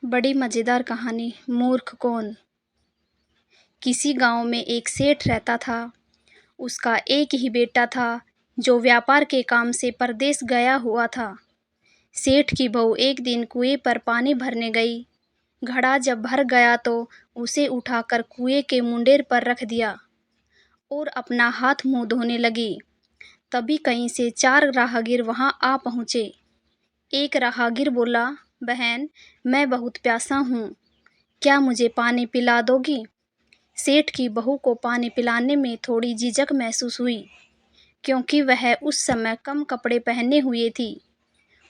बड़ी मज़ेदार कहानी। मूर्ख कौन। किसी गांव में एक सेठ रहता था। उसका एक ही बेटा था जो व्यापार के काम से परदेश गया हुआ था। सेठ की बहू एक दिन कुएं पर पानी भरने गई। घड़ा जब भर गया तो उसे उठाकर कुएं के मुंडेर पर रख दिया और अपना हाथ मुंह धोने लगी। तभी कहीं से 4 राहगीर वहां आ पहुंचे। एक राहगीर बोला, बहन, मैं बहुत प्यासा हूँ, क्या मुझे पानी पिला दोगी? सेठ की बहू को पानी पिलाने में थोड़ी झिझक महसूस हुई, क्योंकि वह उस समय कम कपड़े पहने हुए थी।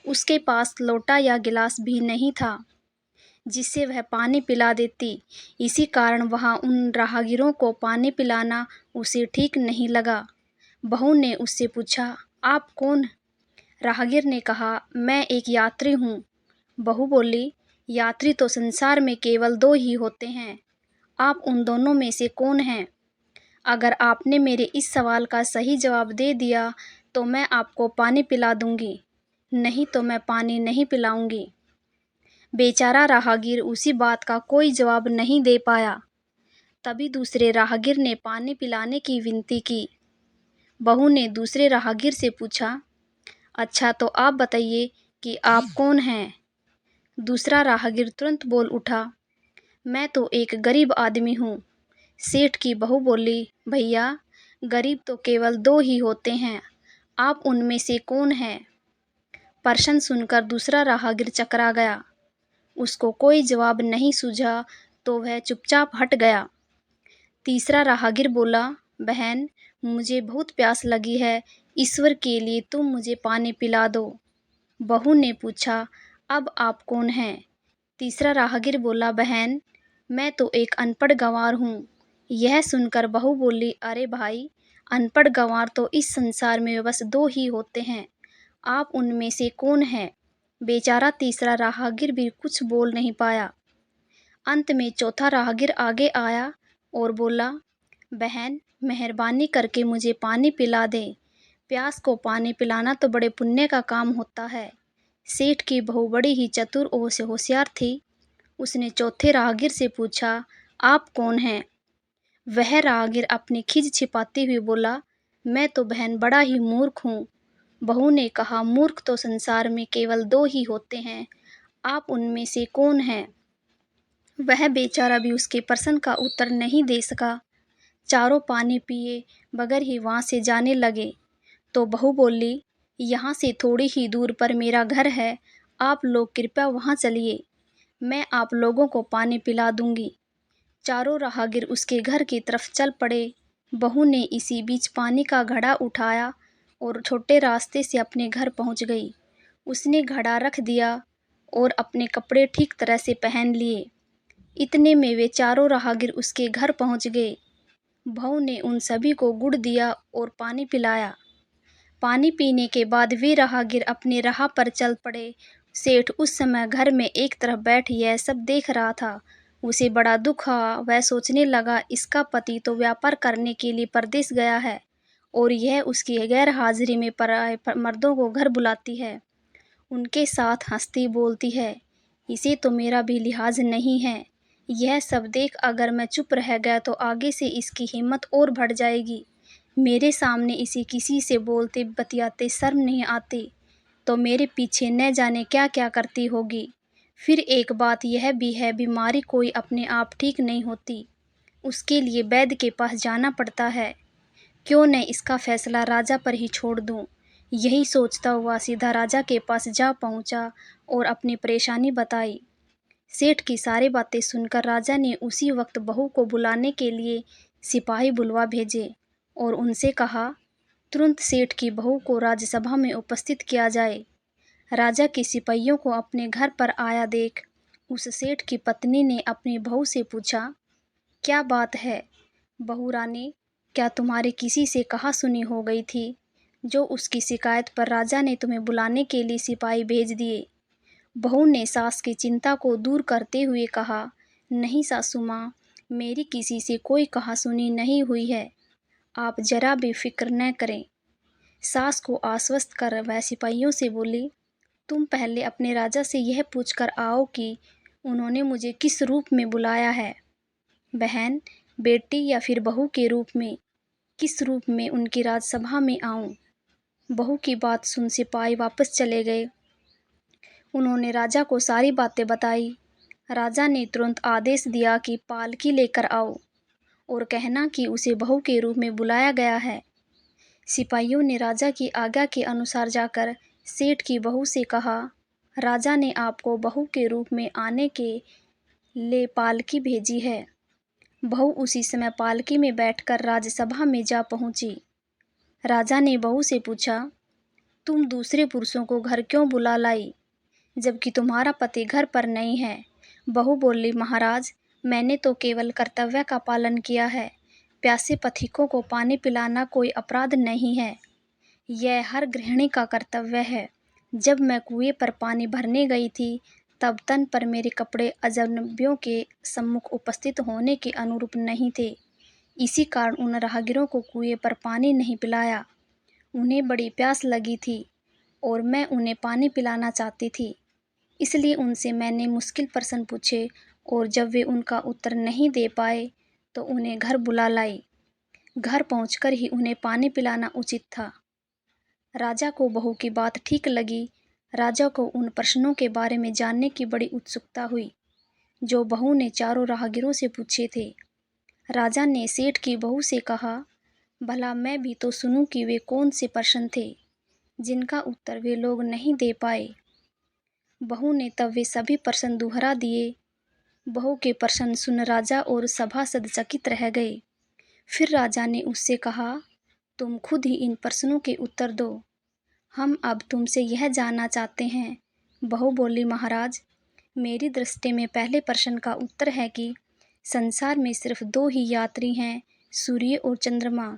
उसके पास लोटा या गिलास भी नहीं था जिससे वह पानी पिला देती। इसी कारण वहां उन राहगीरों को पानी पिलाना उसे ठीक नहीं लगा। बहू ने उससे पूछा, आप कौन? राहगीर ने कहा, मैं एक यात्री हूँ। बहू बोली, यात्री तो संसार में केवल 2 ही होते हैं। आप उन दोनों में से कौन हैं? अगर आपने मेरे इस सवाल का सही जवाब दे दिया तो मैं आपको पानी पिला दूंगी, नहीं तो मैं पानी नहीं पिलाऊंगी। बेचारा राहगीर उसी बात का कोई जवाब नहीं दे पाया। तभी दूसरे राहगीर ने पानी पिलाने की विनती की। बहू ने दूसरे राहगीर से पूछा, अच्छा तो आप बताइए कि आप कौन हैं? दूसरा राहगीर तुरंत बोल उठा, मैं तो एक गरीब आदमी हूँ। सेठ की बहू बोली, भैया, गरीब तो केवल 2 ही होते हैं, आप उनमें से कौन हैं? प्रश्न सुनकर दूसरा राहगीर चकरा गया। उसको कोई जवाब नहीं सूझा तो वह चुपचाप हट गया। तीसरा राहगीर बोला, बहन, मुझे बहुत प्यास लगी है, ईश्वर के लिए तुम मुझे पानी पिला दो। बहू ने पूछा, अब आप कौन हैं? तीसरा राहगीर बोला, बहन, मैं तो एक अनपढ़ गंवार हूँ। यह सुनकर बहू बोली, अरे भाई, अनपढ़ गंवार तो इस संसार में बस 2 ही होते हैं, आप उनमें से कौन हैं? बेचारा तीसरा राहगीर भी कुछ बोल नहीं पाया। अंत में चौथा राहगीर आगे आया और बोला, बहन, मेहरबानी करके मुझे पानी पिला दें। प्यास को पानी पिलाना तो बड़े पुण्य का काम होता है। सेठ की बहू बड़ी ही चतुर और से होशियार थी। उसने चौथे राहगीर से पूछा, आप कौन हैं? वह राहगीर अपनी खिज छिपाते हुए बोला, मैं तो बहन बड़ा ही मूर्ख हूँ। बहू ने कहा, मूर्ख तो संसार में केवल 2 ही होते हैं, आप उनमें से कौन हैं? वह बेचारा भी उसके प्रश्न का उत्तर नहीं दे सका। चारों पानी पिए बगैर ही वहां से जाने लगे। तो बहू बोली, यहाँ से थोड़ी ही दूर पर मेरा घर है, आप लोग कृपया वहां चलिए, मैं आप लोगों को पानी पिला दूंगी। चारों राहगीर उसके घर की तरफ चल पड़े। बहू ने इसी बीच पानी का घड़ा उठाया और छोटे रास्ते से अपने घर पहुंच गई। उसने घड़ा रख दिया और अपने कपड़े ठीक तरह से पहन लिए। इतने में वे चारों राहगीर उसके घर पहुंच गए। बहू ने उन सभी को गुड़ दिया और पानी पिलाया। पानी पीने के बाद वे राहगीर अपनी राह पर चल पड़े। सेठ उस समय घर में एक तरफ बैठ यह सब देख रहा था। उसे बड़ा दुख हुआ। वह सोचने लगा, इसका पति तो व्यापार करने के लिए परदेश गया है और यह उसकी गैर हाजिरी में पराए मर्दों को घर बुलाती है, उनके साथ हंसती बोलती है। इसे तो मेरा भी लिहाज नहीं है। यह सब देख अगर मैं चुप रह गया तो आगे से इसकी हिम्मत और बढ़ जाएगी। मेरे सामने इसे किसी से बोलते बतियाते शर्म नहीं आती, तो मेरे पीछे न जाने क्या क्या करती होगी। फिर एक बात यह भी है, बीमारी कोई अपने आप ठीक नहीं होती, उसके लिए वैद्य के पास जाना पड़ता है। क्यों न इसका फैसला राजा पर ही छोड़ दूं। यही सोचता हुआ सीधा राजा के पास जा पहुंचा और अपनी परेशानी बताई। सेठ की सारी बातें सुनकर राजा ने उसी वक्त बहू को बुलाने के लिए सिपाही बुलवा भेजे और उनसे कहा, तुरंत सेठ की बहू को राज्यसभा में उपस्थित किया जाए। राजा के सिपाहियों को अपने घर पर आया देख उस सेठ की पत्नी ने अपनी बहू से पूछा, क्या बात है बहू रानी, क्या तुम्हारे किसी से कहा सुनी हो गई थी, जो उसकी शिकायत पर राजा ने तुम्हें बुलाने के लिए सिपाही भेज दिए? बहू ने सास की चिंता को दूर करते हुए कहा, नहीं सासू माँ, मेरी किसी से कोई कहा सुनी नहीं हुई है, आप जरा भी फिक्र न करें। सास को आश्वस्त कर वह सिपाहियों से बोली, तुम पहले अपने राजा से यह पूछकर आओ कि उन्होंने मुझे किस रूप में बुलाया है? बहन, बेटी या फिर बहू के रूप में? किस रूप में उनकी राजसभा में आऊं? बहू की बात सुन सिपाही वापस चले गए। उन्होंने राजा को सारी बातें बताई। राजा ने तुरंत आदेश दिया कि पालकी लेकर आओ और कहना कि उसे बहू के रूप में बुलाया गया है। सिपाहियों ने राजा की आज्ञा के अनुसार जाकर सेठ की बहू से कहा, राजा ने आपको बहू के रूप में आने के लिए पालकी भेजी है। बहू उसी समय पालकी में बैठकर राजसभा में जा पहुंची। राजा ने बहू से पूछा, तुम दूसरे पुरुषों को घर क्यों बुला लाई, जबकि तुम्हारा पति घर पर नहीं है? बहू बोली, महाराज, मैंने तो केवल कर्तव्य का पालन किया है। प्यासे पथिकों को पानी पिलाना कोई अपराध नहीं है। यह हर गृहिणी का कर्तव्य है। जब मैं कुएं पर पानी भरने गई थी, तब तन पर मेरे कपड़े अजनबियों के सम्मुख उपस्थित होने के अनुरूप नहीं थे। इसी कारण उन राहगीरों को कुएं पर पानी नहीं पिलाया। उन्हें बड़ी प्यास लगी थी और मैं उन्हें पानी पिलाना चाहती थी। इसलिए उनसे मैंने मुश्किल प्रश्न पूछे और जब वे उनका उत्तर नहीं दे पाए तो उन्हें घर बुला लाई। घर पहुंचकर ही उन्हें पानी पिलाना उचित था। राजा को बहू की बात ठीक लगी। राजा को उन प्रश्नों के बारे में जानने की बड़ी उत्सुकता हुई जो बहू ने चारों राहगीरों से पूछे थे। राजा ने सेठ की बहू से कहा, भला मैं भी तो सुनूं कि वे कौन से प्रश्न थे जिनका उत्तर वे लोग नहीं दे पाए। बहू ने तब वे सभी प्रश्न दोहरा दिए। बहू के प्रश्न सुन राजा और सभासद चकित रह गए। फिर राजा ने उससे कहा, तुम खुद ही इन प्रश्नों के उत्तर दो। हम अब तुमसे यह जानना चाहते हैं। बहू बोली, महाराज, मेरी दृष्टि में पहले प्रश्न का उत्तर है कि संसार में सिर्फ दो ही यात्री हैं, सूर्य और चंद्रमा।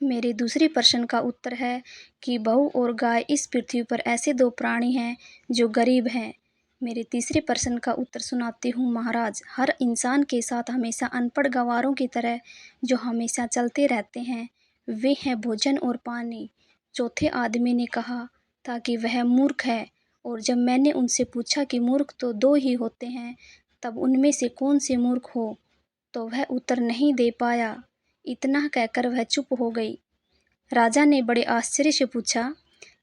मेरे दूसरे प्रश्न का उत्तर है कि बहू और गाय इस पृथ्वी पर ऐसे दो प्राणी हैं जो गरीब हैं। मेरे तीसरे प्रश्न का उत्तर सुनाती हूँ महाराज। हर इंसान के साथ हमेशा अनपढ़ गंवारों की तरह जो हमेशा चलते रहते हैं, वे हैं भोजन और पानी। चौथे आदमी ने कहा था कि वह मूर्ख है, और जब मैंने उनसे पूछा कि मूर्ख तो दो ही होते हैं, तब उनमें से कौन से मूर्ख हो, तो वह उत्तर नहीं दे पाया। इतना कहकर वह चुप हो गई। राजा ने बड़े आश्चर्य से पूछा,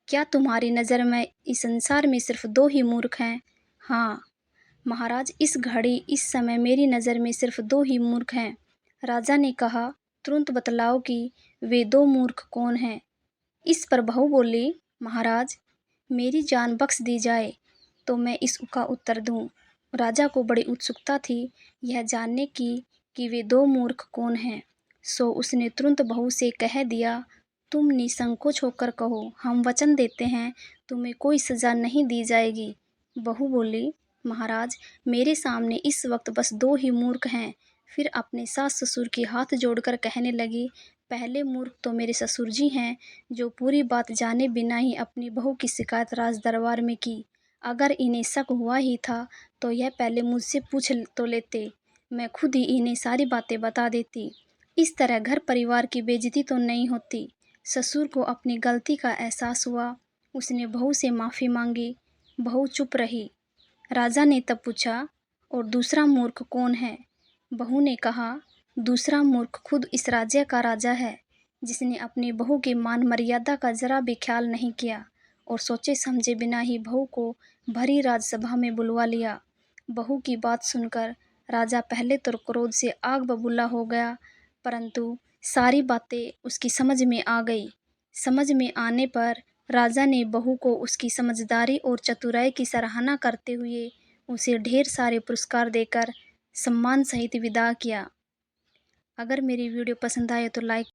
क्या तुम्हारी नज़र में इस संसार में सिर्फ दो ही मूर्ख हैं? हाँ महाराज, इस घड़ी इस समय मेरी नज़र में सिर्फ दो ही मूर्ख हैं। राजा ने कहा, तुरंत बतलाओ कि वे दो मूर्ख कौन हैं। इस पर बहू बोली, महाराज, मेरी जान बख्श दी जाए तो मैं इसका उत्तर दूं। राजा को बड़ी उत्सुकता थी यह जानने की कि वे दो मूर्ख कौन हैं। सो उसने तुरंत बहू से कह दिया, तुम निसंकोच होकर कहो, हम वचन देते हैं तुम्हें कोई सज़ा नहीं दी जाएगी। बहू बोली, महाराज, मेरे सामने इस वक्त बस दो ही मूर्ख हैं। फिर अपने सास ससुर के हाथ जोड़कर कहने लगी, पहले मूर्ख तो मेरे ससुर जी हैं, जो पूरी बात जाने बिना ही अपनी बहू की शिकायत राज दरबार में की। अगर इन्हें शक हुआ ही था तो यह पहले मुझसे पूछ तो लेते, मैं खुद ही इन्हें सारी बातें बता देती। इस तरह घर परिवार की बेइज्जती तो नहीं होती। ससुर को अपनी गलती का एहसास हुआ। उसने बहू से माफ़ी मांगी। बहू चुप रही। राजा ने तब पूछा, और दूसरा मूर्ख कौन है? बहू ने कहा, दूसरा मूर्ख खुद इस राज्य का राजा है, जिसने अपनी बहू की मान मर्यादा का जरा भी ख्याल नहीं किया और सोचे समझे बिना ही बहू को भरी राजसभा में बुलवा लिया। बहू की बात सुनकर राजा पहले तो क्रोध से आग बबूला हो गया, परंतु सारी बातें उसकी समझ में आ गई। समझ में आने पर राजा ने बहू को उसकी समझदारी और चतुराई की सराहना करते हुए उसे ढेर सारे पुरस्कार देकर सम्मान सहित विदा किया। अगर मेरी वीडियो पसंद आए तो लाइक